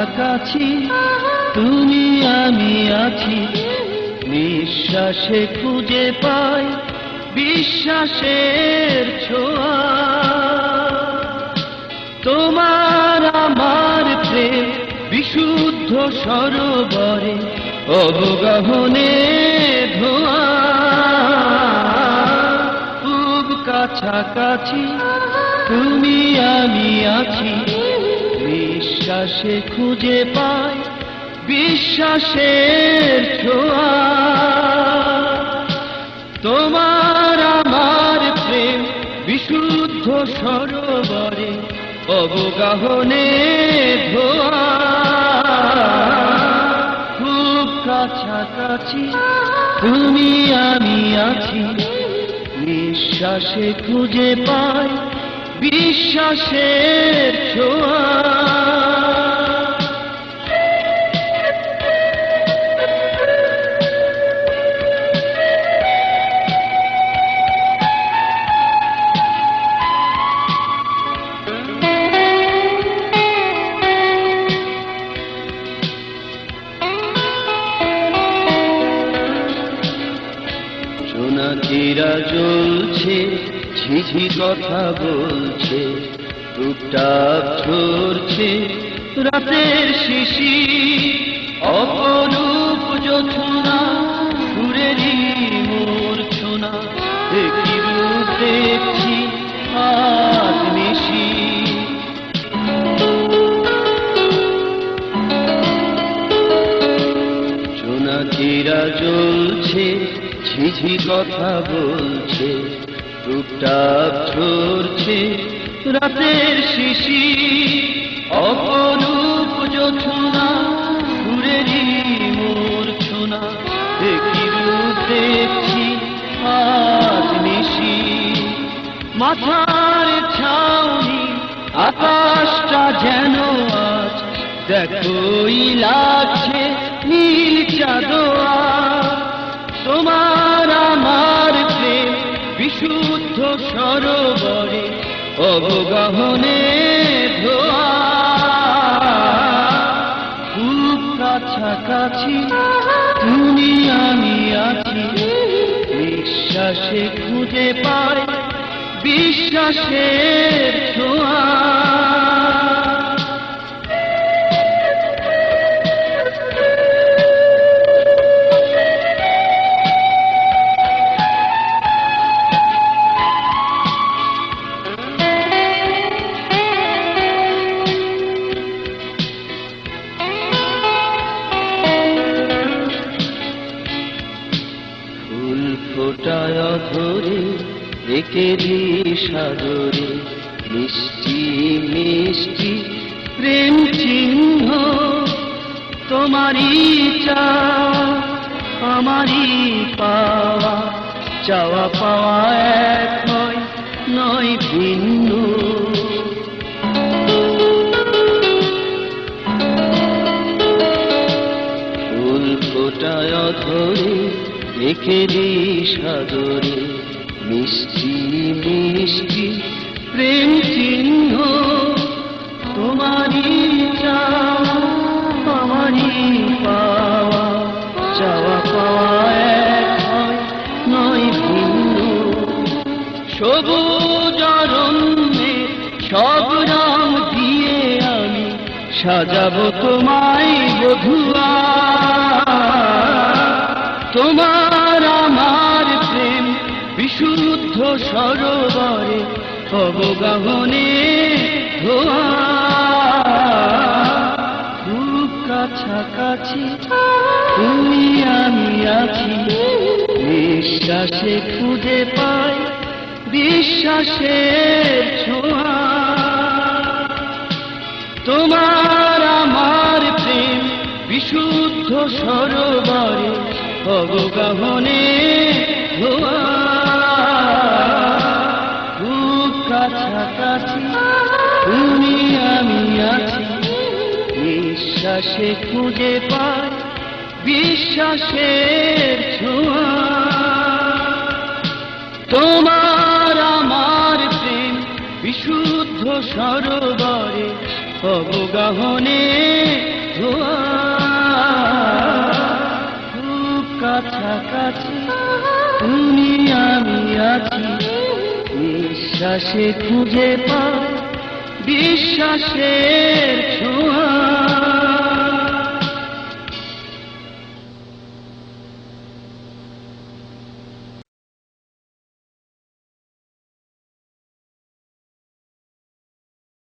কাছাকাছি তুমি আমি আছি, নিঃশ্বাসে খুঁজে পাই বিশ্বাসের ছোঁয়া। তোমার আমার প্রেম বিশুদ্ধ সরোবরে অবগাহনে ধোয়া। খুব কাছাকাছি তুমি আমি আছি, নিঃশ্বাসে খুঁজে পাই বিশ্বাসের ছোঁয়া। তোমার আমার প্রেম বিশুদ্ধ সরোবরে অবগাহনে ধোয়া। খুব কাছাকাছি তুমি আমি আছি, নিঃশ্বাসে খুঁজে পাই বিশ্বাসের ছোঁয়া। জোনাকিরা জ্বলছে, ঝিঝি কথা বলছে, টুকটাক ঝরছে রাতের শিশির। অপরূপ জোছনা সুরেরই মূর্ছনা, একই রূপ দেখছি আজ নিশি। জোনাকিরা জ্বলছে, ঝিঝি কথা বলছে, টুকটাক ঝরছে রাতের শিশির। অপরূপ জোছনা সুরেরই মূর্ছনা, একই রূপ দেখছি আজ নিশি। মাথার ছাউনি আকাশটা যেন আজ দেখোই লাগছে নীল চাঁদোয়া। তোমার আমার প্রেম বিশুদ্ধ সরোবরে অবগাহনে ধোয়া। খুব কাছাকাছি তুমি আমি আছি, নিঃশ্বাসে খুঁজে পাই বিশ্বাসের ছোঁয়া। ফোটায় ধরে একেরি সাগরে মিষ্টি মিষ্টি প্রেম চিহ্ন। তোমারই চাওয়া আমারই পাওয়া, চাওয়া পাওয়া এক হয় নয় ভিন্ন। ফুল ফোটায় ধরে একেরি সাগরে মিষ্টি মিষ্টি প্রেম চিহ্ন। তোমারই চাওয়া আমারই পাওয়া, চাওয়া পাওয়া এক হয় নয় ভিন্ন। সবুজ অরণ্যে সব রং দিয়ে আমি সাজাবো তোমায় বধূয়া। তোমার আমার প্রেম বিশুদ্ধ সরোবরে অবগাহনে ধোয়া। খুব কাছাকাছি তুমি আমি আছি, নিঃশ্বাসে খুঁজে পাই বিশ্বাসের ছোঁয়া। তোমার আমার প্রেম বিশুদ্ধ সরোবরে অবগাহনে ধোয়া। খুব কাছাকাছি তুমি আমি আছি, নিঃশ্বাসে খুঁজে পাই বিশ্বাসের ছোঁয়া। তোমার আমার প্রেম বিশুদ্ধ সরোবরে অবগাহনে কাছাকাছি তুমি আমি আছি নিঃশ্বাসে খুঁজে পাই বিশ্বাসে